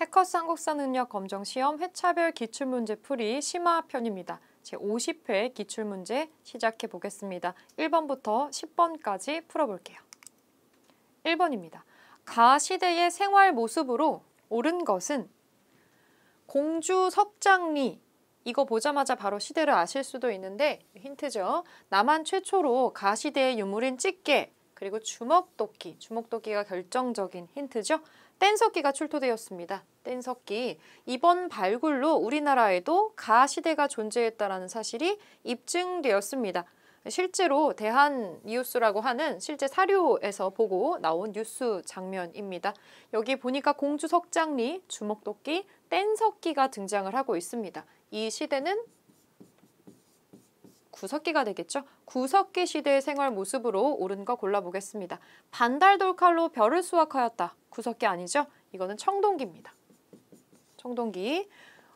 해커스 한국사 능력 검정 시험 회차별 기출문제 풀이 심화편입니다. 제50회 기출문제 시작해 보겠습니다. 1번부터 10번까지 풀어볼게요. 1번입니다. 가 시대의 생활 모습으로 옳은 것은 공주 석장리, 이거 보자마자 바로 시대를 아실 수도 있는데 힌트죠. 남한 최초로 가 시대의 유물인 찌개, 그리고 주먹도끼, 주먹도끼가 결정적인 힌트죠. 뗀석기가 출토되었습니다. 뗀석기. 이번 발굴로 우리나라에도 가 시대가 존재했다는 사실이 입증되었습니다. 실제로 대한니우스라고 하는 실제 사료에서 보고 나온 뉴스 장면입니다. 여기 보니까 공주 석장리, 주먹도끼, 뗀석기가 등장을 하고 있습니다. 이 시대는 구석기가 되겠죠. 구석기 시대의 생활 모습으로 옳은 거 골라보겠습니다. 반달돌칼로 벼를 수확하였다. 구석기 아니죠? 이거는 청동기입니다. 청동기.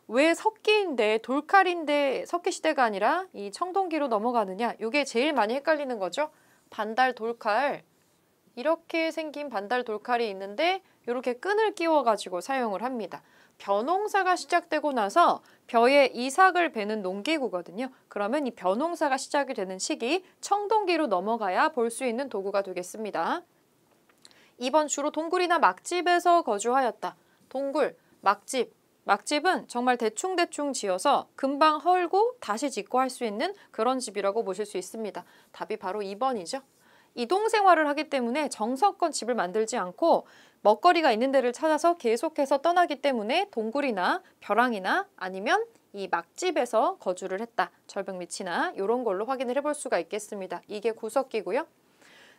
왜 석기인데 돌칼인데 석기시대가 아니라 이 청동기로 넘어가느냐? 이게 제일 많이 헷갈리는 거죠. 반달돌칼. 이렇게 생긴 반달돌칼이 있는데 이렇게 끈을 끼워가지고 사용을 합니다. 벼농사가 시작되고 나서 벼에 이삭을 베는 농기구거든요. 그러면 이 벼농사가 시작이 되는 시기 청동기로 넘어가야 볼 수 있는 도구가 되겠습니다. 2번 주로 동굴이나 막집에서 거주하였다. 동굴, 막집. 막집은 정말 대충대충 지어서 금방 헐고 다시 짓고 할 수 있는 그런 집이라고 보실 수 있습니다. 답이 바로 2번이죠. 이동 생활을 하기 때문에 정석권 집을 만들지 않고 먹거리가 있는 데를 찾아서 계속해서 떠나기 때문에 동굴이나 벼랑이나 아니면 이 막집에서 거주를 했다. 절벽 밑이나 이런 걸로 확인을 해볼 수가 있겠습니다. 이게 구석기고요.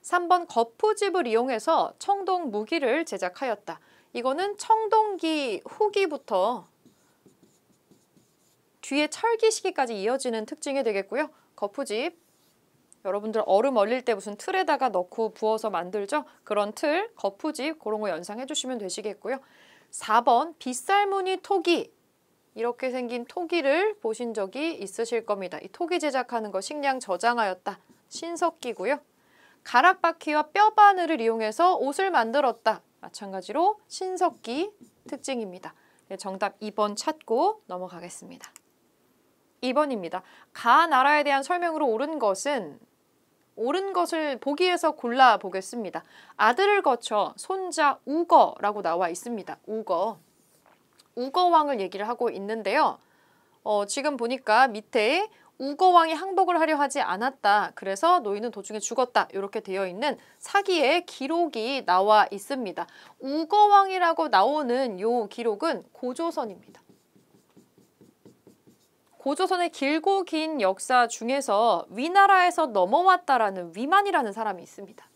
3번 거푸집을 이용해서 청동 무기를 제작하였다. 이거는 청동기 후기부터 뒤에 철기 시기까지 이어지는 특징이 되겠고요. 거푸집. 여러분들 얼음 얼릴 때 무슨 틀에다가 넣고 부어서 만들죠? 그런 틀, 거푸집 그런 거 연상해 주시면 되시겠고요. 4번 빗살무늬 토기. 이렇게 생긴 토기를 보신 적이 있으실 겁니다. 이 토기 제작하는 거 식량 저장하였다. 신석기고요. 가락바퀴와 뼈바늘을 이용해서 옷을 만들었다. 마찬가지로 신석기 특징입니다. 네, 정답 2번 찾고 넘어가겠습니다. 2번입니다. 가 나라에 대한 설명으로 옳은 것을 보기에서 골라보겠습니다. 아들을 거쳐 손자 우거라고 나와 있습니다. 우거왕을 얘기를 하고 있는데요. 지금 보니까 밑에 우거왕이 항복을 하려 하지 않았다. 그래서 노인은 도중에 죽었다. 이렇게 되어 있는 사기의 기록이 나와 있습니다. 우거왕이라고 나오는 요 기록은 고조선입니다. 고조선의 길고 긴 역사 중에서 위나라에서 넘어왔다라는 위만이라는 사람이 있습니다.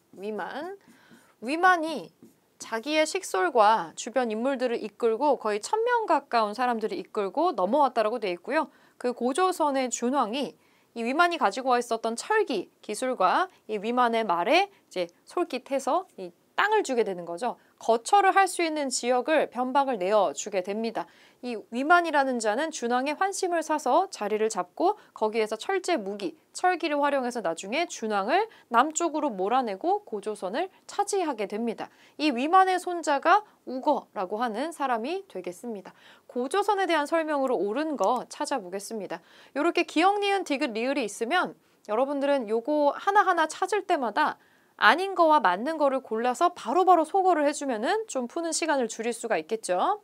위만이 자기의 식솔과 주변 인물들을 이끌고 거의 1000명 가까운 사람들을 이끌고 넘어왔다라고 되어 있고요. 그 고조선의 준왕이 이 위만이 가지고 와 있었던 철기 기술과 이 위만의 말에 이제 솔깃해서 이 땅을 주게 되는 거죠. 거처를 할 수 있는 지역을 변방을 내어주게 됩니다. 이 위만이라는 자는 준왕의 환심을 사서 자리를 잡고 거기에서 철제 무기, 철기를 활용해서 나중에 준왕을 남쪽으로 몰아내고 고조선을 차지하게 됩니다. 이 위만의 손자가 우거라고 하는 사람이 되겠습니다. 고조선에 대한 설명으로 옳은 거 찾아보겠습니다. 이렇게 기역, 니은, 디귿, 리을이 있으면 여러분들은 요거 하나하나 찾을 때마다 아닌 거와 맞는 거를 골라서 바로바로 소거를 해주면은 좀 푸는 시간을 줄일 수가 있겠죠.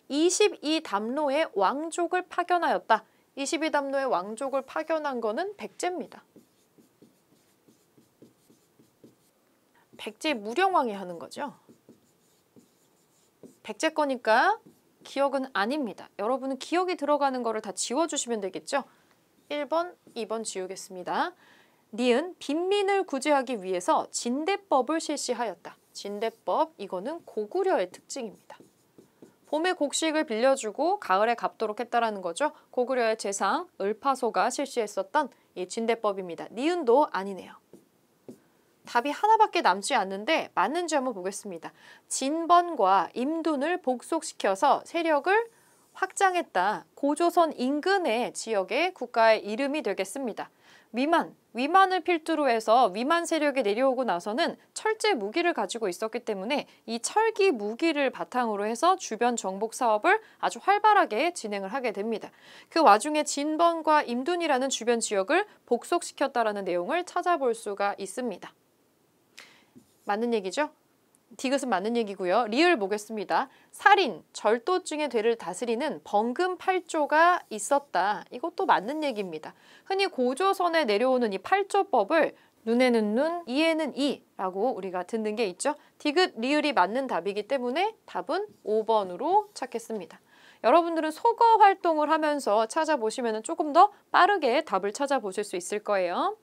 22담로의 왕족을 파견하였다. 22담로의 왕족을 파견한 거는 백제입니다. 백제 무령왕이 하는 거죠. 백제 거니까 기억은 아닙니다. 여러분은 기억이 들어가는 거를 다 지워주시면 되겠죠. 1번, 2번 지우겠습니다. 니은 빈민을 구제하기 위해서 진대법을 실시하였다. 진대법, 이거는 고구려의 특징입니다. 봄에 곡식을 빌려주고 가을에 갚도록 했다라는 거죠. 고구려의 재상 을파소가 실시했었던 이 진대법입니다. 니은도 아니네요. 답이 하나밖에 남지 않는데 맞는지 한번 보겠습니다. 진번과 임둔을 복속시켜서 세력을 확장했다. 고조선 인근의 지역의 국가의 이름이 되겠습니다. 위만을 필두로 해서 위만 세력이 내려오고 나서는 철제 무기를 가지고 있었기 때문에 이 철기 무기를 바탕으로 해서 주변 정복 사업을 아주 활발하게 진행을 하게 됩니다. 그 와중에 진번과 임둔이라는 주변 지역을 복속시켰다라는 내용을 찾아볼 수가 있습니다. 맞는 얘기죠? 디귿은 맞는 얘기고요. 리을 보겠습니다. 살인, 절도증의 죄를 다스리는 번금 8조가 있었다. 이것도 맞는 얘기입니다. 흔히 고조선에 내려오는 이 8조법을 눈에는 눈, 이에는 이라고 우리가 듣는 게 있죠. 디귿, 리을이 맞는 답이기 때문에 답은 5번으로 찾겠습니다. 여러분들은 속어 활동을 하면서 찾아보시면 조금 더 빠르게 답을 찾아보실 수 있을 거예요.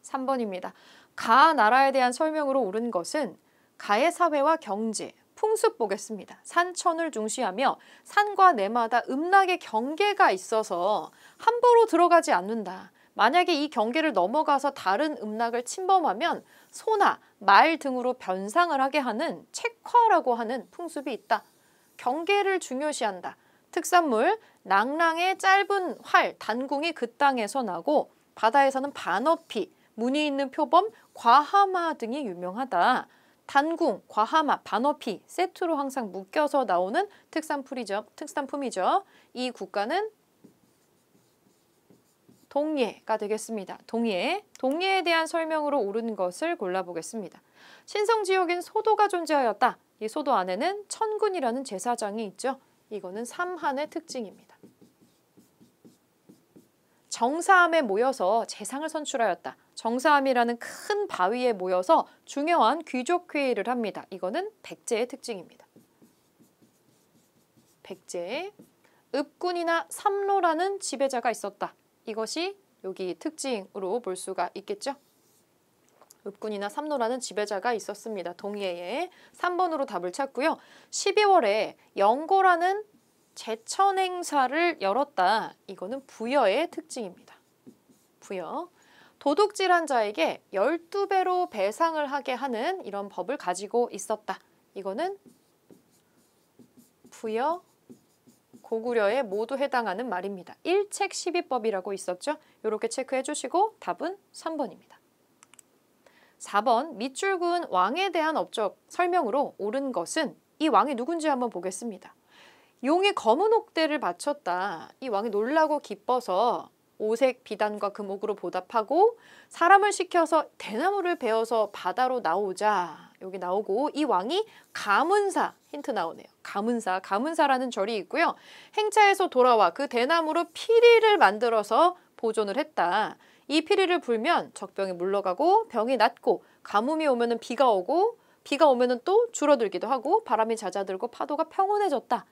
3번입니다. 가 나라에 대한 설명으로 옳은 것은 가의 사회와 경제, 풍습 보겠습니다. 산천을 중시하며 산과 내마다 음락의 경계가 있어서 함부로 들어가지 않는다. 만약에 이 경계를 넘어가서 다른 음락을 침범하면 소나 말 등으로 변상을 하게 하는 책화라고 하는 풍습이 있다. 경계를 중요시한다. 특산물, 낭랑의 짧은 활, 단궁이 그 땅에서 나고 바다에서는 반어피, 무늬 있는 표범, 과하마 등이 유명하다. 단궁, 과하마, 반어피 세트로 항상 묶여서 나오는 특산품이죠. 이 국가는 동예가 되겠습니다. 동예에 대한 설명으로 옳은 것을 골라보겠습니다. 신성 지역엔 소도가 존재하였다. 이 소도 안에는 천군이라는 제사장이 있죠. 이거는 삼한의 특징입니다. 정사함에 모여서 재상을 선출하였다. 정사함이라는 큰 바위에 모여서 중요한 귀족 회의를 합니다. 이거는 백제의 특징입니다. 백제, 읍군이나 삼로라는 지배자가 있었다. 이것이 여기 특징으로 볼 수가 있겠죠. 읍군이나 삼로라는 지배자가 있었습니다. 동예에 3번으로 답을 찾고요. 12월에 영고라는 제천 행사를 열었다. 이거는 부여의 특징입니다. 부여. 도둑질한 자에게 12배로 배상을 하게 하는 이런 법을 가지고 있었다. 이거는 부여, 고구려에 모두 해당하는 말입니다. 일책 12법이라고 있었죠. 이렇게 체크해 주시고 답은 3번입니다. 4번 밑줄 그은 왕에 대한 업적 설명으로 옳은 것은 이 왕이 누군지 한번 보겠습니다. 용이 검은 옥대를 바쳤다. 이 왕이 놀라고 기뻐서 오색 비단과 금옥으로 보답하고 사람을 시켜서 대나무를 베어서 바다로 나오자. 여기 나오고 이 왕이 가문사, 힌트 나오네요. 가문사라는 절이 있고요. 행차에서 돌아와 그 대나무로 피리를 만들어서 보존을 했다. 이 피리를 불면 적병이 물러가고 병이 낫고 가뭄이 오면은 비가 오고 비가 오면은 또 줄어들기도 하고 바람이 잦아들고 파도가 평온해졌다.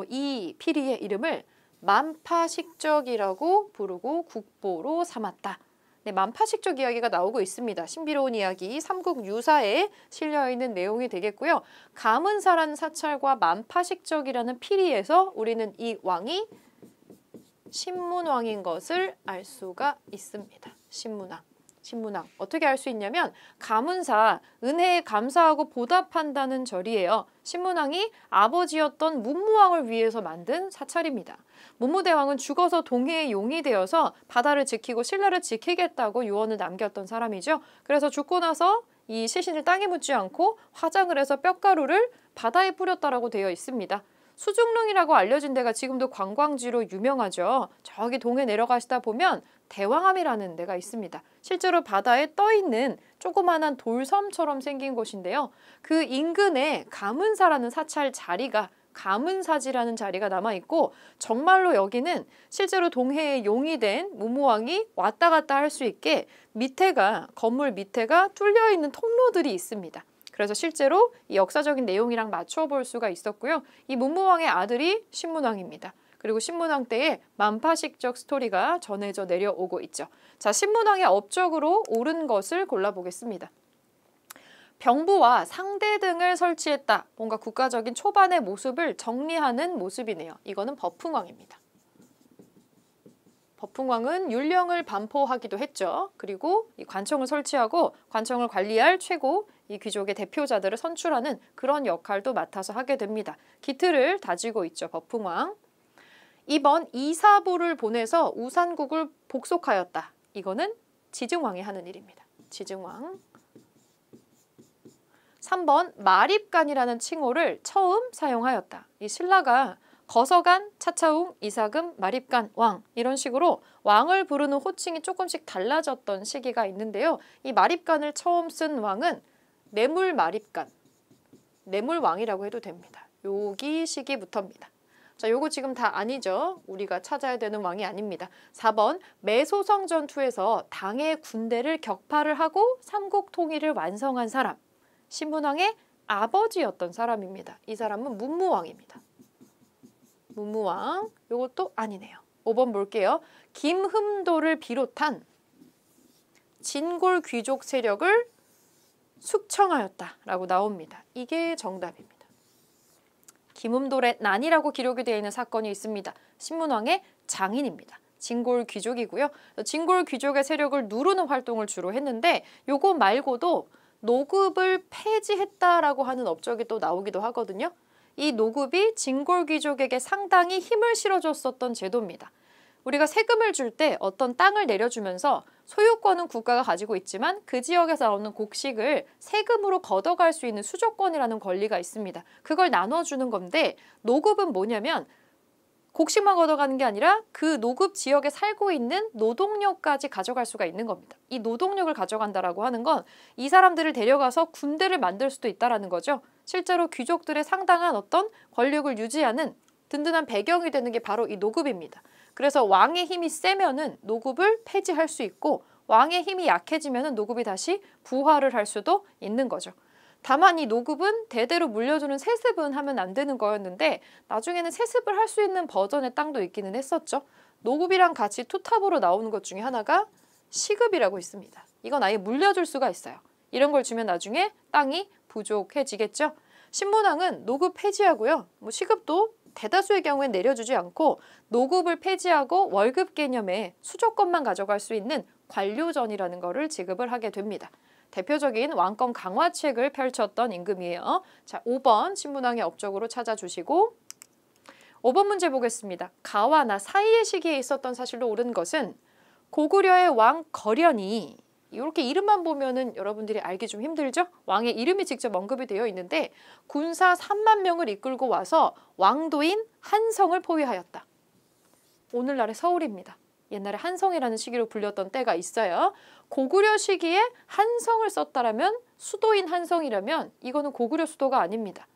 이 피리의 이름을 만파식적이라고 부르고 국보로 삼았다. 네, 만파식적 이야기가 나오고 있습니다. 신비로운 이야기 삼국유사에 실려있는 내용이 되겠고요. 가문사라는 사찰과 만파식적이라는 피리에서 우리는 이 왕이 신문왕인 것을 알 수가 있습니다. 신문왕. 어떻게 알 수 있냐면 가문사, 은혜에 감사하고 보답한다는 절이에요. 신문왕이 아버지였던 문무왕을 위해서 만든 사찰입니다. 문무대왕은 죽어서 동해의 용이 되어서 바다를 지키고 신라를 지키겠다고 유언을 남겼던 사람이죠. 그래서 죽고 나서 이 시신을 땅에 묻지 않고 화장을 해서 뼈가루를 바다에 뿌렸다라고 되어 있습니다. 수중릉이라고 알려진 데가 지금도 관광지로 유명하죠. 저기 동해 내려가시다 보면 대왕암이라는 데가 있습니다. 실제로 바다에 떠있는 조그마한 돌섬처럼 생긴 곳인데요. 그 인근에 가문사라는 사찰 자리가 가문사지라는 자리가 남아있고 정말로 여기는 실제로 동해의 용이 된 문무왕이 왔다 갔다 할 수 있게 건물 밑에가 뚫려있는 통로들이 있습니다. 그래서 실제로 이 역사적인 내용이랑 맞춰볼 수가 있었고요. 이 문무왕의 아들이 신문왕입니다. 그리고 신문왕 때의 만파식적 스토리가 전해져 내려오고 있죠. 자, 신문왕의 업적으로 옳은 것을 골라보겠습니다. 병부와 상대 등을 설치했다. 뭔가 국가적인 초반의 모습을 정리하는 모습이네요. 이거는 버풍왕입니다. 버풍왕은 율령을 반포하기도 했죠. 그리고 이 관청을 설치하고 관청을 관리할 최고 이 귀족의 대표자들을 선출하는 그런 역할도 맡아서 하게 됩니다. 기틀을 다지고 있죠. 버풍왕. 2번 이사부를 보내서 우산국을 복속하였다. 이거는 지증왕이 하는 일입니다. 지증왕. 3번 마립간이라는 칭호를 처음 사용하였다. 이 신라가 거서간, 차차웅, 이사금, 마립간, 왕 이런 식으로 왕을 부르는 호칭이 조금씩 달라졌던 시기가 있는데요. 이 마립간을 처음 쓴 왕은 뇌물마립간, 뇌물왕이라고 해도 됩니다. 여기 시기부터입니다. 자, 요거 지금 다 아니죠? 우리가 찾아야 되는 왕이 아닙니다. 4번 매소성 전투에서 당의 군대를 격파를 하고 삼국 통일을 완성한 사람. 신문왕의 아버지였던 사람입니다. 이 사람은 문무왕입니다. 문무왕, 요것도 아니네요. 5번 볼게요. 김흠도를 비롯한 진골 귀족 세력을 숙청하였다라고 나옵니다. 이게 정답입니다. 김흠돌의 난이라고 기록이 되어 있는 사건이 있습니다. 신문왕의 장인입니다. 진골 귀족이고요. 진골 귀족의 세력을 누르는 활동을 주로 했는데 요거 말고도 노급을 폐지했다라고 하는 업적이 또 나오기도 하거든요. 이 노급이 진골 귀족에게 상당히 힘을 실어줬었던 제도입니다. 우리가 세금을 줄 때 어떤 땅을 내려주면서 소유권은 국가가 가지고 있지만 그 지역에서 나오는 곡식을 세금으로 걷어갈 수 있는 수조권이라는 권리가 있습니다. 그걸 나눠주는 건데 노급은 뭐냐면 곡식만 걷어가는 게 아니라 그 노급 지역에 살고 있는 노동력까지 가져갈 수가 있는 겁니다. 이 노동력을 가져간다라고 하는 건 이 사람들을 데려가서 군대를 만들 수도 있다라는 거죠. 실제로 귀족들의 상당한 어떤 권력을 유지하는 든든한 배경이 되는 게 바로 이 노급입니다. 그래서 왕의 힘이 세면은 노급을 폐지할 수 있고 왕의 힘이 약해지면은 노급이 다시 부활을 할 수도 있는 거죠. 다만 이 노급은 대대로 물려주는 세습은 하면 안 되는 거였는데 나중에는 세습을 할 수 있는 버전의 땅도 있기는 했었죠. 노급이랑 같이 투탑으로 나오는 것 중에 하나가 시급이라고 있습니다. 이건 아예 물려줄 수가 있어요. 이런 걸 주면 나중에 땅이 부족해지겠죠. 신문왕은 노급 폐지하고요. 시급도 대다수의 경우엔 내려주지 않고 노급을 폐지하고 월급 개념의 수조권만 가져갈 수 있는 관료전이라는 거를 지급을 하게 됩니다. 대표적인 왕권 강화책을 펼쳤던 임금이에요. 자, 5번 신문왕의 업적으로 찾아주시고 5번 문제 보겠습니다. 가와나 사이의 시기에 있었던 사실로 옳은 것은 고구려의 왕 거련이 이렇게 이름만 보면은 여러분들이 알기 좀 힘들죠? 왕의 이름이 직접 언급이 되어 있는데 군사 3만 명을 이끌고 와서 왕도인 한성을 포위하였다. 오늘날의 서울입니다. 옛날에 한성이라는 시기로 불렸던 때가 있어요. 고구려 시기에 한성을 썼다라면 수도인 한성이라면 이거는 고구려 수도가 아닙니다.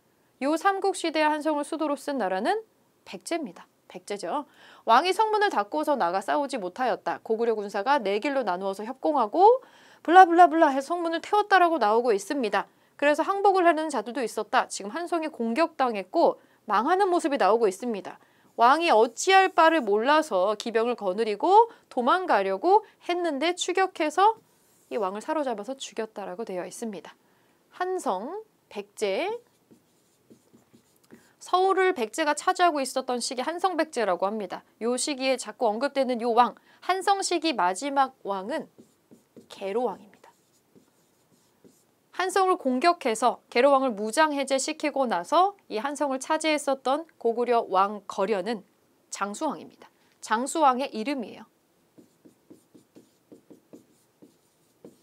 요 삼국시대의 한성을 수도로 쓴 나라는 백제입니다. 백제죠. 왕이 성문을 닫고서 나가 싸우지 못하였다. 고구려 군사가 4길로 나누어서 협공하고 블라블라블라 해서 성문을 태웠다라고 나오고 있습니다. 그래서 항복을 하는 자들도 있었다. 지금 한성이 공격당했고 망하는 모습이 나오고 있습니다. 왕이 어찌할 바를 몰라서 기병을 거느리고 도망가려고 했는데 추격해서 이 왕을 사로잡아서 죽였다라고 되어 있습니다. 한성, 백제, 서울을 백제가 차지하고 있었던 시기 한성백제라고 합니다. 요 시기에 자꾸 언급되는 요 왕, 한성 시기 마지막 왕은 계로왕입니다. 한성을 공격해서 계로왕을 무장해제시키고 나서 이 한성을 차지했었던 고구려 왕 거련은 장수왕입니다. 장수왕의 이름이에요.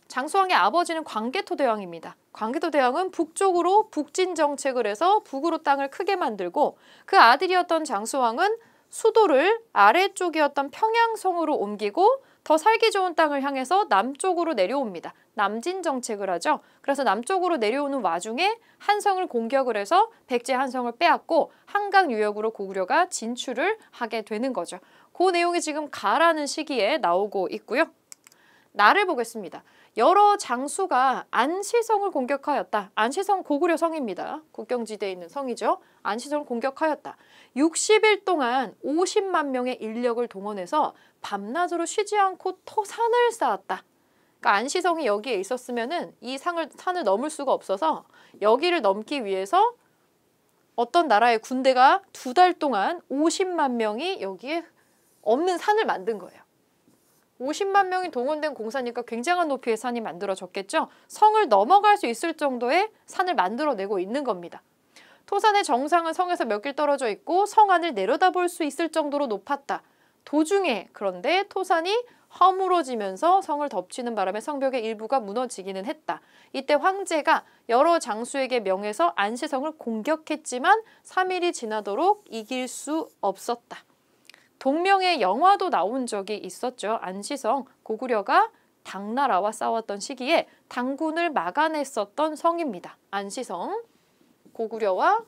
장수왕의 아버지는 광개토대왕입니다. 광개토대왕은 북쪽으로 북진 정책을 해서 북으로 땅을 크게 만들고 그 아들이었던 장수왕은 수도를 아래쪽이었던 평양성으로 옮기고 더 살기 좋은 땅을 향해서 남쪽으로 내려옵니다. 남진 정책을 하죠. 그래서 남쪽으로 내려오는 와중에 한성을 공격을 해서 백제 한성을 빼앗고 한강 유역으로 고구려가 진출을 하게 되는 거죠. 그 내용이 지금 가라는 시기에 나오고 있고요. 나를 보겠습니다. 여러 장수가 안시성을 공격하였다. 안시성 고구려 성입니다. 국경지대에 있는 성이죠. 안시성을 공격하였다. 60일 동안 50만 명의 인력을 동원해서 밤낮으로 쉬지 않고 토산을 쌓았다. 그러니까 안시성이 여기에 있었으면은 이 산을 넘을 수가 없어서 여기를 넘기 위해서 어떤 나라의 군대가 2달 동안 50만 명이 여기에 없는 산을 만든 거예요. 50만 명이 동원된 공사니까 굉장한 높이의 산이 만들어졌겠죠. 성을 넘어갈 수 있을 정도의 산을 만들어내고 있는 겁니다. 토산의 정상은 성에서 몇 길 떨어져 있고 성 안을 내려다볼 수 있을 정도로 높았다. 도중에 그런데 토산이 허물어지면서 성을 덮치는 바람에 성벽의 일부가 무너지기는 했다. 이때 황제가 여러 장수에게 명해서 안시성을 공격했지만 3일이 지나도록 이길 수 없었다. 동명의 영화도 나온 적이 있었죠. 안시성, 고구려가 당나라와 싸웠던 시기에 당군을 막아냈었던 성입니다. 안시성, 고구려와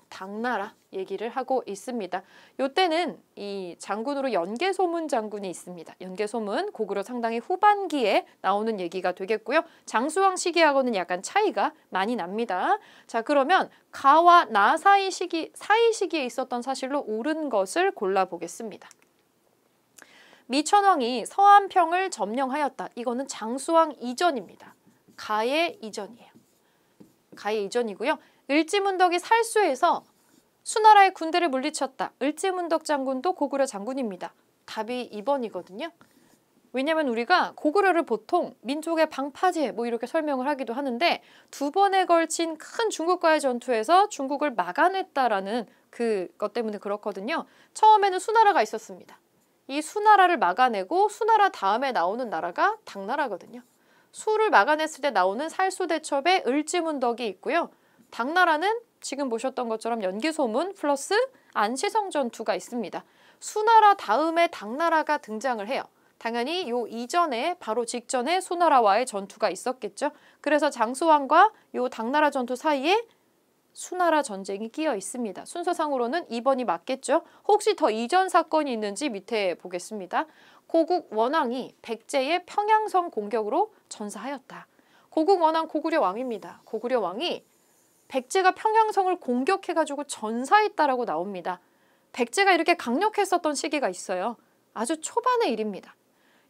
당나라 얘기를 하고 있습니다. 요때는 이 장군으로 연개소문 장군이 있습니다. 연개소문 고구려 상당히 후반기에 나오는 얘기가 되겠고요. 장수왕 시기하고는 약간 차이가 많이 납니다. 자, 그러면 가와 나 사이 시기에 있었던 사실로 옳은 것을 골라보겠습니다. 미천왕이 서안평을 점령하였다. 이거는 장수왕 이전입니다. 가의 이전이에요. 가의 이전이고요. 을지문덕이 살수해서 수나라의 군대를 물리쳤다. 을지문덕 장군도 고구려 장군입니다. 답이 2번이거든요. 왜냐하면 우리가 고구려를 보통 민족의 방파제 뭐 이렇게 설명을 하기도 하는데 2번에 걸친 큰 중국과의 전투에서 중국을 막아냈다라는 그것 때문에 그렇거든요. 처음에는 수나라가 있었습니다. 이 수나라를 막아내고 수나라 다음에 나오는 나라가 당나라거든요. 수를 막아냈을 때 나오는 살수대첩에 을지문덕이 있고요. 당나라는 지금 보셨던 것처럼 연개소문 플러스 안시성 전투가 있습니다. 수나라 다음에 당나라가 등장을 해요. 당연히 요 이전에 바로 직전에 수나라와의 전투가 있었겠죠. 그래서 장수왕과 요 당나라 전투 사이에 수나라 전쟁이 끼어 있습니다. 순서상으로는 2번이 맞겠죠. 혹시 더 이전 사건이 있는지 밑에 보겠습니다. 고국 원왕이 백제의 평양성 공격으로 전사하였다. 고국 원왕 고구려 왕입니다. 고구려 왕이 백제가 평양성을 공격해가지고 전사했다라고 나옵니다. 백제가 이렇게 강력했었던 시기가 있어요. 아주 초반의 일입니다.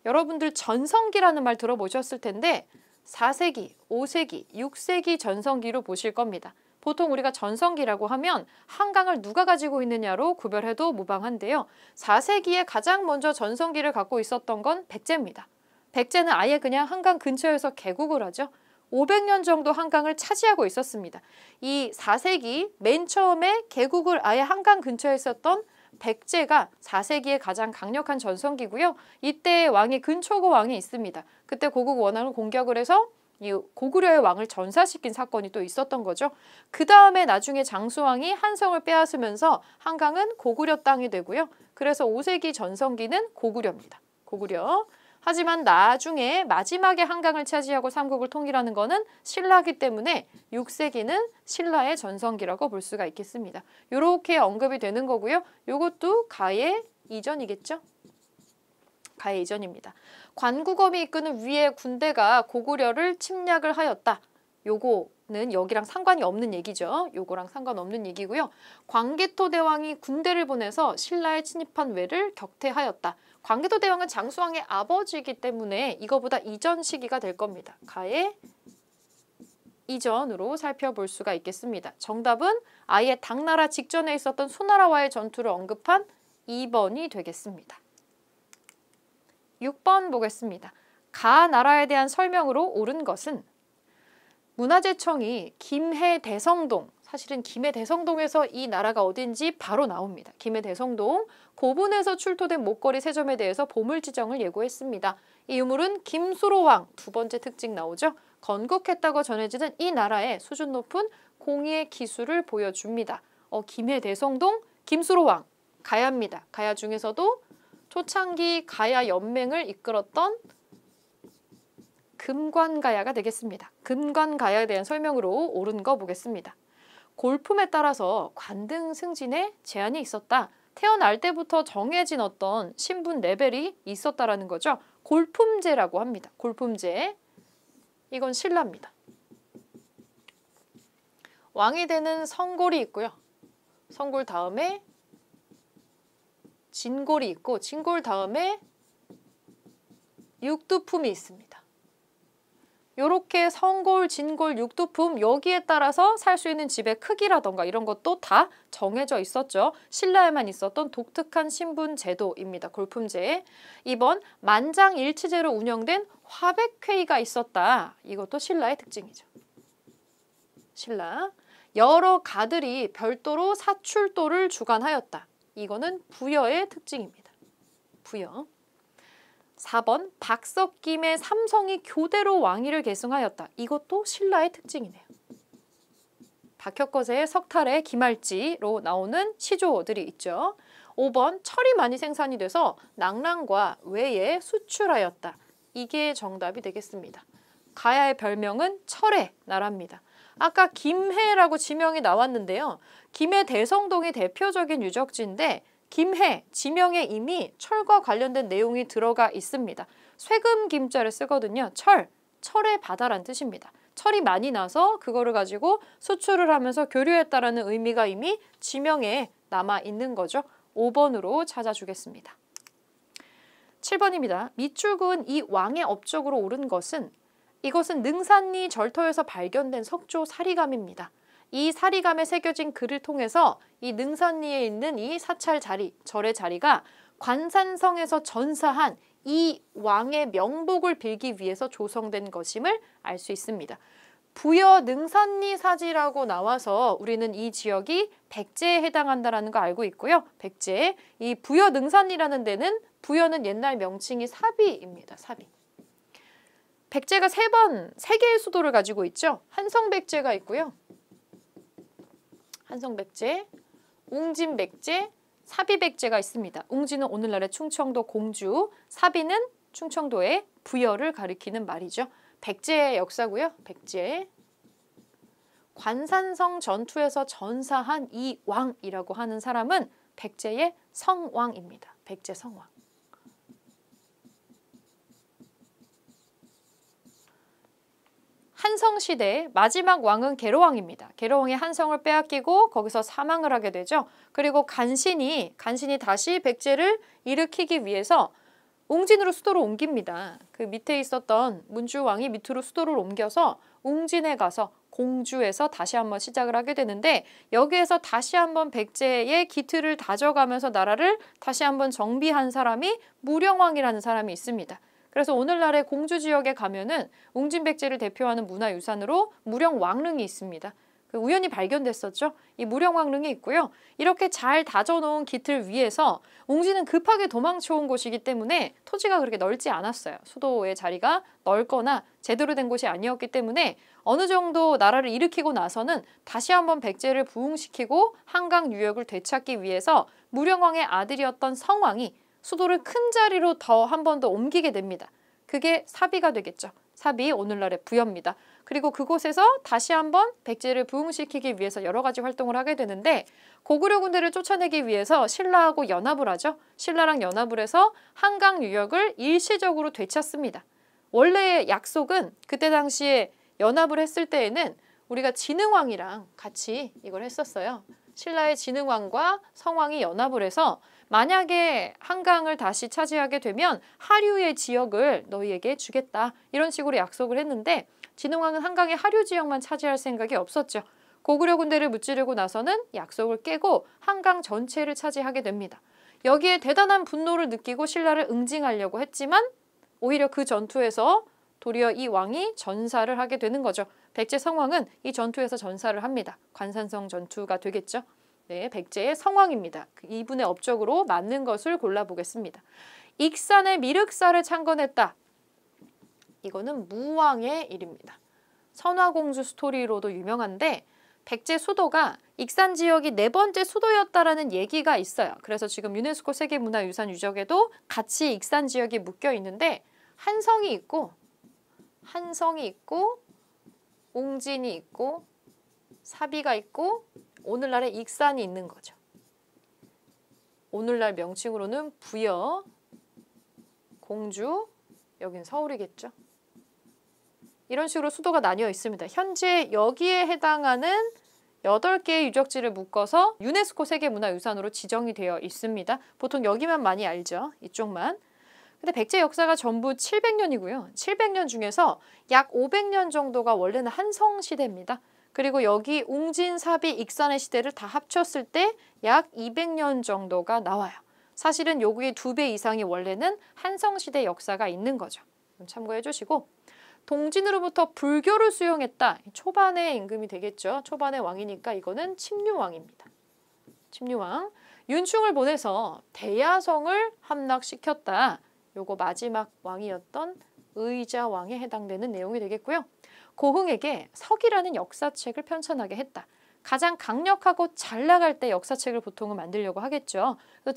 여러분들 전성기라는 말 들어보셨을 텐데 4세기, 5세기, 6세기 전성기로 보실 겁니다. 보통 우리가 전성기라고 하면 한강을 누가 가지고 있느냐로 구별해도 무방한데요. 4세기에 가장 먼저 전성기를 갖고 있었던 건 백제입니다. 백제는 아예 그냥 한강 근처에서 개국을 하죠. 500년 정도 한강을 차지하고 있었습니다. 이 4세기 맨 처음에 개국을 아예 한강 근처에 있었던 백제가 4세기에 가장 강력한 전성기고요. 이때 왕이 근초고 왕이 있습니다. 그때 고국 원왕을 공격을 해서 이 고구려의 왕을 전사시킨 사건이 또 있었던 거죠. 그 다음에 나중에 장수왕이 한성을 빼앗으면서 한강은 고구려 땅이 되고요. 그래서 5세기 전성기는 고구려입니다. 고구려. 하지만 나중에 마지막에 한강을 차지하고 삼국을 통일하는 것은 신라이기 때문에 6세기는 신라의 전성기라고 볼 수가 있겠습니다. 이렇게 언급이 되는 거고요. 이것도 가의 이전이겠죠? 가의 이전입니다. 관구검이 이끄는 위의 군대가 고구려를 침략을 하였다. 요거는 여기랑 상관이 없는 얘기죠. 요거랑 상관없는 얘기고요. 광개토 대왕이 군대를 보내서 신라에 침입한 외를 격퇴하였다. 광개토 대왕은 장수왕의 아버지이기 때문에 이거보다 이전 시기가 될 겁니다. 가의 이전으로 살펴볼 수가 있겠습니다. 정답은 아예 당나라 직전에 있었던 수나라와의 전투를 언급한 2번이 되겠습니다. 6번 보겠습니다. 가 나라에 대한 설명으로 옳은 것은 문화재청이 김해 대성동, 사실은 김해 대성동에서 이 나라가 어딘지 바로 나옵니다. 김해 대성동, 고분에서 출토된 목걸이 3점에 대해서 보물 지정을 예고했습니다. 이 유물은 김수로왕, 2번째 특징 나오죠. 건국했다고 전해지는 이 나라의 수준 높은 공예의 기술을 보여줍니다. 김해 대성동, 김수로왕, 가야입니다. 가야 중에서도 초창기 가야 연맹을 이끌었던 금관가야가 되겠습니다. 금관가야에 대한 설명으로 옳은 거 보겠습니다. 골품에 따라서 관등 승진에 제한이 있었다. 태어날 때부터 정해진 어떤 신분 레벨이 있었다라는 거죠. 골품제라고 합니다. 골품제. 이건 신라입니다. 왕이 되는 성골이 있고요. 성골 다음에 진골이 있고 진골 다음에 육두품이 있습니다. 요렇게 성골, 진골, 육두품 여기에 따라서 살 수 있는 집의 크기라던가 이런 것도 다 정해져 있었죠. 신라에만 있었던 독특한 신분 제도입니다. 골품제. 2번 만장일치제로 운영된 화백회의가 있었다. 이것도 신라의 특징이죠. 신라. 여러 가들이 별도로 사출도를 주관하였다. 이거는 부여의 특징입니다. 부여. 4번 박석김의 삼성이 교대로 왕위를 계승하였다. 이것도 신라의 특징이네요. 박혁거세의 석탈의 김할지로 나오는 시조들이 있죠. 5번 철이 많이 생산이 돼서 낙랑과 외에 수출하였다. 이게 정답이 되겠습니다. 가야의 별명은 철의 나라입니다. 아까 김해라고 지명이 나왔는데요. 김해 대성동이 대표적인 유적지인데 김해 지명에 이미 철과 관련된 내용이 들어가 있습니다. 쇠금 김자를 쓰거든요. 철의 바다란 뜻입니다. 철이 많이 나서 그거를 가지고 수출을 하면서 교류했다라는 의미가 이미 지명에 남아 있는 거죠. 5번으로 찾아주겠습니다. 7번입니다. 밑줄 그은 이 왕의 업적으로 옳은 것은 이것은 능산리 절터에서 발견된 석조 사리감입니다. 이 사리감에 새겨진 글을 통해서 이 능산리에 있는 이 사찰 자리, 절의 자리가 관산성에서 전사한 이 왕의 명복을 빌기 위해서 조성된 것임을 알 수 있습니다. 부여 능산리 사지라고 나와서 우리는 이 지역이 백제에 해당한다는 거 알고 있고요. 백제, 이 부여 능산리라는 데는 부여는 옛날 명칭이 사비입니다. 사비. 백제가 세 개의 수도를 가지고 있죠. 한성백제가 있고요. 한성백제, 웅진백제, 사비백제가 있습니다. 웅진은 오늘날의 충청도 공주, 사비는 충청도의 부여를 가리키는 말이죠. 백제의 역사고요. 백제. 관산성 전투에서 전사한 이 왕이라고 하는 사람은 백제의 성왕입니다. 백제 성왕. 한성시대 마지막 왕은 계로왕입니다. 계로왕이 한성을 빼앗기고 거기서 사망을 하게 되죠. 그리고 간신이 다시 백제를 일으키기 위해서 웅진으로 수도를 옮깁니다. 그 밑에 있었던 문주왕이 밑으로 수도를 옮겨서 웅진에 가서 공주에서 다시 한번 시작을 하게 되는데 여기에서 다시 한번 백제의 기틀을 다져가면서 나라를 다시 한번 정비한 사람이 무령왕이라는 사람이 있습니다. 그래서 오늘날의 공주 지역에 가면은 웅진백제를 대표하는 문화유산으로 무령왕릉이 있습니다. 우연히 발견됐었죠. 이 무령왕릉이 있고요. 이렇게 잘 다져놓은 기틀 위에서 웅진은 급하게 도망쳐온 곳이기 때문에 토지가 그렇게 넓지 않았어요. 수도의 자리가 넓거나 제대로 된 곳이 아니었기 때문에 어느 정도 나라를 일으키고 나서는 다시 한번 백제를 부흥시키고 한강 유역을 되찾기 위해서 무령왕의 아들이었던 성왕이 수도를 큰 자리로 더 한 번 더 옮기게 됩니다. 그게 사비가 되겠죠. 사비, 오늘날의 부여입니다. 그리고 그곳에서 다시 한번 백제를 부흥시키기 위해서 여러 가지 활동을 하게 되는데 고구려 군대를 쫓아내기 위해서 신라하고 연합을 하죠. 신라랑 연합을 해서 한강 유역을 일시적으로 되찾습니다. 원래의 약속은 그때 당시에 연합을 했을 때에는 우리가 진흥왕이랑 같이 이걸 했었어요. 신라의 진흥왕과 성왕이 연합을 해서 만약에 한강을 다시 차지하게 되면 하류의 지역을 너희에게 주겠다. 이런 식으로 약속을 했는데 진흥왕은 한강의 하류 지역만 차지할 생각이 없었죠. 고구려 군대를 무찌르고 나서는 약속을 깨고 한강 전체를 차지하게 됩니다. 여기에 대단한 분노를 느끼고 신라를 응징하려고 했지만 오히려 그 전투에서 도리어 이 왕이 전사를 하게 되는 거죠. 백제 성왕은 이 전투에서 전사를 합니다. 관산성 전투가 되겠죠. 네, 백제의 성왕입니다. 이분의 업적으로 맞는 것을 골라보겠습니다. 익산의 미륵사를 창건했다. 이거는 무왕의 일입니다. 선화공주 스토리로도 유명한데 백제 수도가 익산 지역이 4번째 수도였다라는 얘기가 있어요. 그래서 지금 유네스코 세계문화유산 유적에도 같이 익산 지역이 묶여 있는데 한성이 있고 웅진이 있고 사비가 있고 오늘날의 익산이 있는 거죠. 오늘날 명칭으로는 부여, 공주, 여긴 서울이겠죠. 이런 식으로 수도가 나뉘어 있습니다. 현재 여기에 해당하는 8개의 유적지를 묶어서 유네스코 세계문화유산으로 지정이 되어 있습니다. 보통 여기만 많이 알죠. 이쪽만. 근데 백제 역사가 전부 700년이고요. 700년 중에서 약 500년 정도가 원래는 한성시대입니다. 그리고 여기 웅진, 사비, 익산의 시대를 다 합쳤을 때 약 200년 정도가 나와요. 사실은 여기에 2배 이상이 원래는 한성시대 역사가 있는 거죠. 참고해 주시고 동진으로부터 불교를 수용했다. 초반의 임금이 되겠죠. 초반의 왕이니까 이거는 침류왕입니다. 침류왕. 윤충을 보내서 대야성을 함락시켰다. 요거 마지막 왕이었던 의자왕에 해당되는 내용이 되겠고요. 고흥에게 석이라는 역사책을 편찬하게 했다. 가장 강력하고 잘 나갈 때 역사책을 보통은 만들려고 하겠죠. 그래서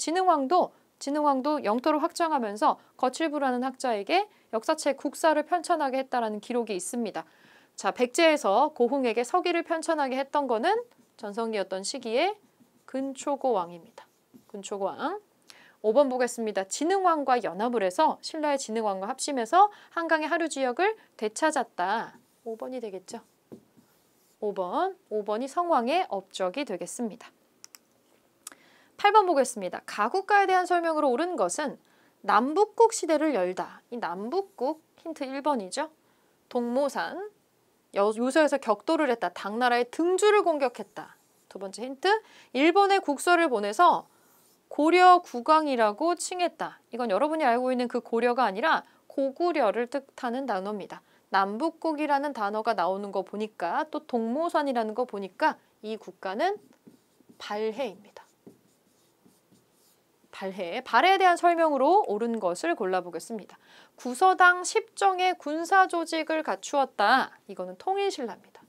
진흥왕도 영토를 확장하면서 거칠부라는 학자에게 역사책 국사를 편찬하게 했다라는 기록이 있습니다. 자, 백제에서 고흥에게 서기를 편찬하게 했던 거는 전성기였던 시기에 근초고 왕입니다. 근초고 왕. 5번 보겠습니다. 진흥왕과 연합을 해서 신라의 진흥왕과 합심해서 한강의 하류 지역을 되찾았다. 5번이 되겠죠. 5번이 성왕의 업적이 되겠습니다. 8번 보겠습니다. 가국가에 대한 설명으로 옳은 것은 남북국 시대를 열다. 이 남북국 힌트 1번이죠. 동모산, 요서에서 격돌을 했다. 당나라의 등주를 공격했다. 두 번째 힌트, 일본의 국서를 보내서 고려 국왕이라고 칭했다. 이건 여러분이 알고 있는 그 고려가 아니라 고구려를 뜻하는 단어입니다. 남북국이라는 단어가 나오는 거 보니까 또 동모산이라는 거 보니까 이 국가는 발해입니다. 발해에 대한 설명으로 옳은 것을 골라보겠습니다. 구서당 10정의 군사 조직을 갖추었다. 이거는 통일신라입니다.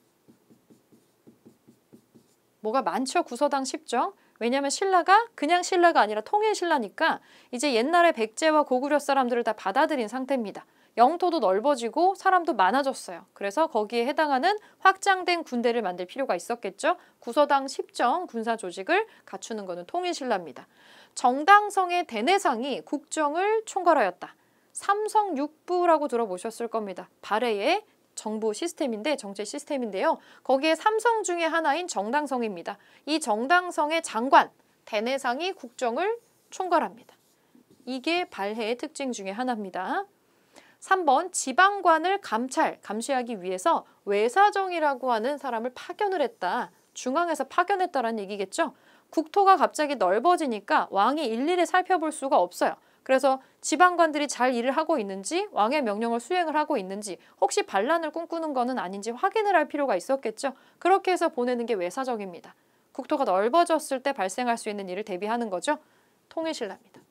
뭐가 많죠? 구서당 10정. 왜냐하면 신라가 그냥 신라가 아니라 통일신라니까 이제 옛날에 백제와 고구려 사람들을 다 받아들인 상태입니다. 영토도 넓어지고 사람도 많아졌어요. 그래서 거기에 해당하는 확장된 군대를 만들 필요가 있었겠죠. 구서당 10정 군사 조직을 갖추는 것은 통일신라입니다. 정당성의 대내상이 국정을 총괄하였다. 삼성육부라고 들어보셨을 겁니다. 발해의 정부 시스템인데 정치 시스템인데요. 거기에 삼성 중에 하나인 정당성입니다. 이 정당성의 장관, 대내상이 국정을 총괄합니다. 이게 발해의 특징 중에 하나입니다. 3번 지방관을 감시하기 위해서 외사정이라고 하는 사람을 파견을 했다. 중앙에서 파견했다라는 얘기겠죠. 국토가 갑자기 넓어지니까 왕이 일일이 살펴볼 수가 없어요. 그래서 지방관들이 잘 일을 하고 있는지 왕의 명령을 수행을 하고 있는지 혹시 반란을 꿈꾸는 것은 아닌지 확인을 할 필요가 있었겠죠. 그렇게 해서 보내는 게 외사정입니다. 국토가 넓어졌을 때 발생할 수 있는 일을 대비하는 거죠. 통일신라입니다.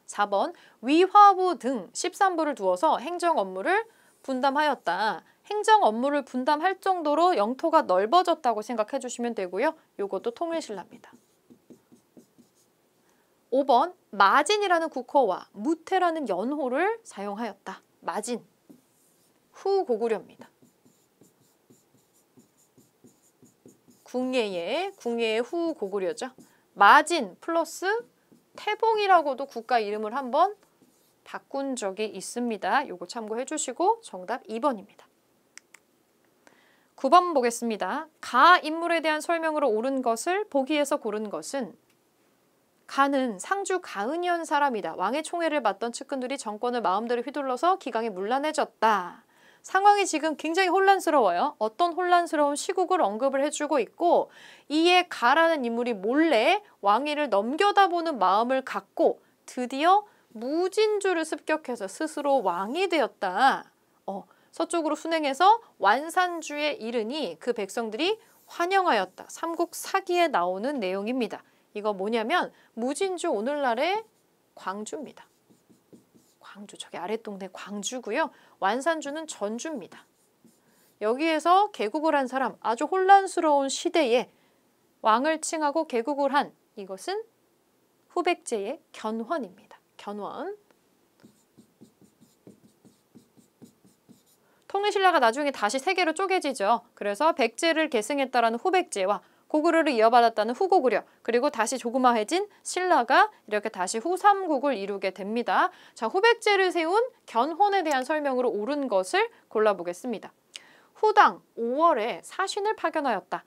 4번 위화부 등 13부를 두어서 행정 업무를 분담하였다. 행정 업무를 분담할 정도로 영토가 넓어졌다고 생각해 주시면 되고요. 이것도 통일신라입니다. 5번 마진이라는 국호와 무태라는 연호를 사용하였다. 마진, 후고구려입니다. 궁예의 후고구려죠. 마진 플러스 태봉이라고도 국가 이름을 한번 바꾼 적이 있습니다. 이거 참고해 주시고 정답 2번입니다. 9번 보겠습니다. 가 인물에 대한 설명으로 옳은 것을 보기에서 고른 것은 가는 상주 가은현 사람이다. 왕의 총애를 받던 측근들이 정권을 마음대로 휘둘러서 기강이 문란해졌다. 상황이 지금 굉장히 혼란스러워요. 어떤 혼란스러운 시국을 언급을 해주고 있고 이에 가라는 인물이 몰래 왕위를 넘겨다보는 마음을 갖고 드디어 무진주를 습격해서 스스로 왕이 되었다. 서쪽으로 순행해서 완산주에 이르니 그 백성들이 환영하였다. 삼국사기에 나오는 내용입니다. 이거 뭐냐면 무진주 오늘날의 광주입니다. 광주, 저기 아랫동네 광주고요. 완산주는 전주입니다. 여기에서 개국을 한 사람, 아주 혼란스러운 시대에 왕을 칭하고 개국을 한 이것은 후백제의 견훤입니다. 견훤. 통일신라가 나중에 다시 세 개로 쪼개지죠. 그래서 백제를 계승했다라는 후백제와 고구려를 이어받았다는 후고구려, 그리고 다시 조그마해진 신라가 이렇게 다시 후삼국을 이루게 됩니다. 자, 후백제를 세운 견훤에 대한 설명으로 옳은 것을 골라보겠습니다. 후당 5월에 사신을 파견하였다.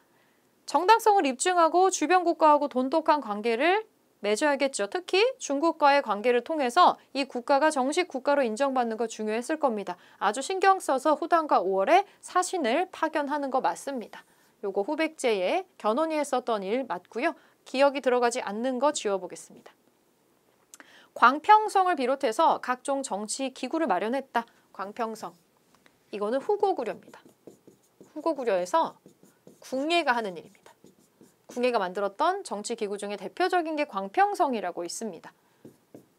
정당성을 입증하고 주변 국가하고 돈독한 관계를 맺어야겠죠. 특히 중국과의 관계를 통해서 이 국가가 정식 국가로 인정받는 거 중요했을 겁니다. 아주 신경 써서 후당과 5월에 사신을 파견하는 거 맞습니다. 요거 후백제의 견훤이 했었던 일 맞고요. 기억이 들어가지 않는 거 지워보겠습니다. 광평성을 비롯해서 각종 정치 기구를 마련했다. 광평성. 이거는 후고구려입니다. 후고구려에서 궁예가 하는 일입니다. 궁예가 만들었던 정치기구 중에 대표적인 게 광평성이라고 있습니다.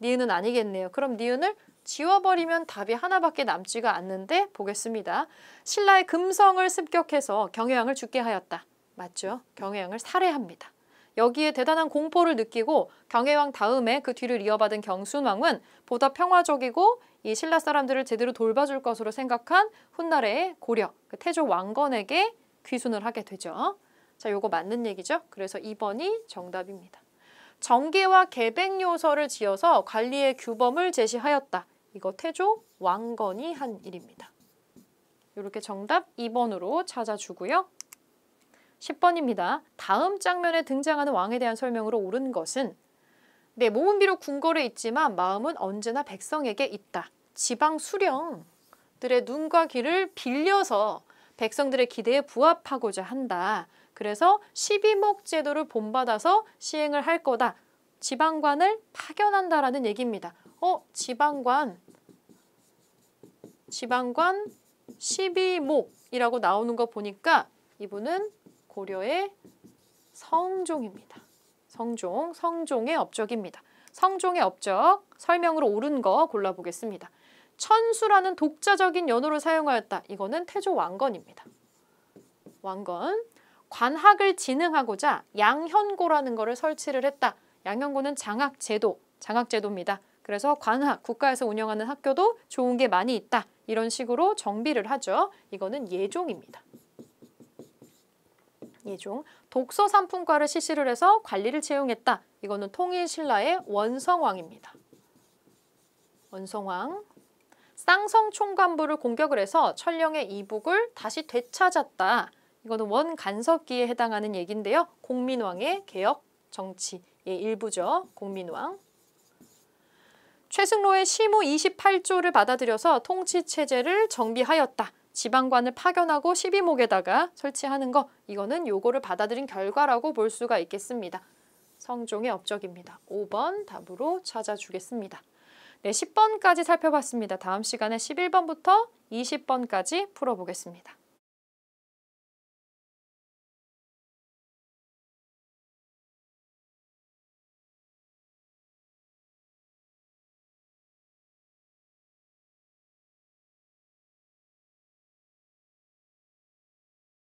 니은은 아니겠네요. 그럼 니은을 지워버리면 답이 하나밖에 남지가 않는데 보겠습니다. 신라의 금성을 습격해서 경혜왕을 죽게 하였다. 맞죠? 경혜왕을 살해합니다. 여기에 대단한 공포를 느끼고 경혜왕 다음에 그 뒤를 이어받은 경순왕은 보다 평화적이고 이 신라 사람들을 제대로 돌봐줄 것으로 생각한 훗날의 고려, 그 태조 왕건에게 귀순을 하게 되죠. 자, 요거 맞는 얘기죠? 그래서 2번이 정답입니다. 정계와 계백요서를 지어서 관리의 규범을 제시하였다. 이거 태조 왕건이 한 일입니다. 이렇게 정답 2번으로 찾아주고요. 10번입니다. 다음 장면에 등장하는 왕에 대한 설명으로 옳은 것은 네, 몸은 비록 궁궐에 있지만 마음은 언제나 백성에게 있다. 지방 수령들의 눈과 귀를 빌려서 백성들의 기대에 부합하고자 한다. 그래서 12목 제도를 본받아서 시행을 할 거다. 지방관을 파견한다라는 얘기입니다. 지방관 12목이라고 나오는 거 보니까 이분은 고려의 성종입니다. 성종의 업적입니다. 성종의 업적, 설명으로 옳은 거 골라보겠습니다. 천수라는 독자적인 연호를 사용하였다. 이거는 태조 왕건입니다. 왕건. 관학을 진흥하고자 양현고라는 거를 설치를 했다. 양현고는 장학제도입니다. 그래서 관학, 국가에서 운영하는 학교도 좋은 게 많이 있다. 이런 식으로 정비를 하죠. 이거는 예종입니다. 예종. 독서 삼품과를 실시를 해서 관리를 채용했다. 이거는 통일신라의 원성왕입니다. 원성왕. 쌍성 총관부를 공격을 해서 천령의 이북을 다시 되찾았다. 이거는 원간섭기에 해당하는 얘기인데요. 공민왕의 개혁 정치의 일부죠. 공민왕. 최승로의 시무 28조를 받아들여서 통치체제를 정비하였다. 지방관을 파견하고 12목에다가 설치하는 거, 이거는 요거를 받아들인 결과라고 볼 수가 있겠습니다. 성종의 업적입니다. 5번 답으로 찾아주겠습니다. 네, 10번까지 살펴봤습니다. 다음 시간에 11번부터 20번까지 풀어보겠습니다.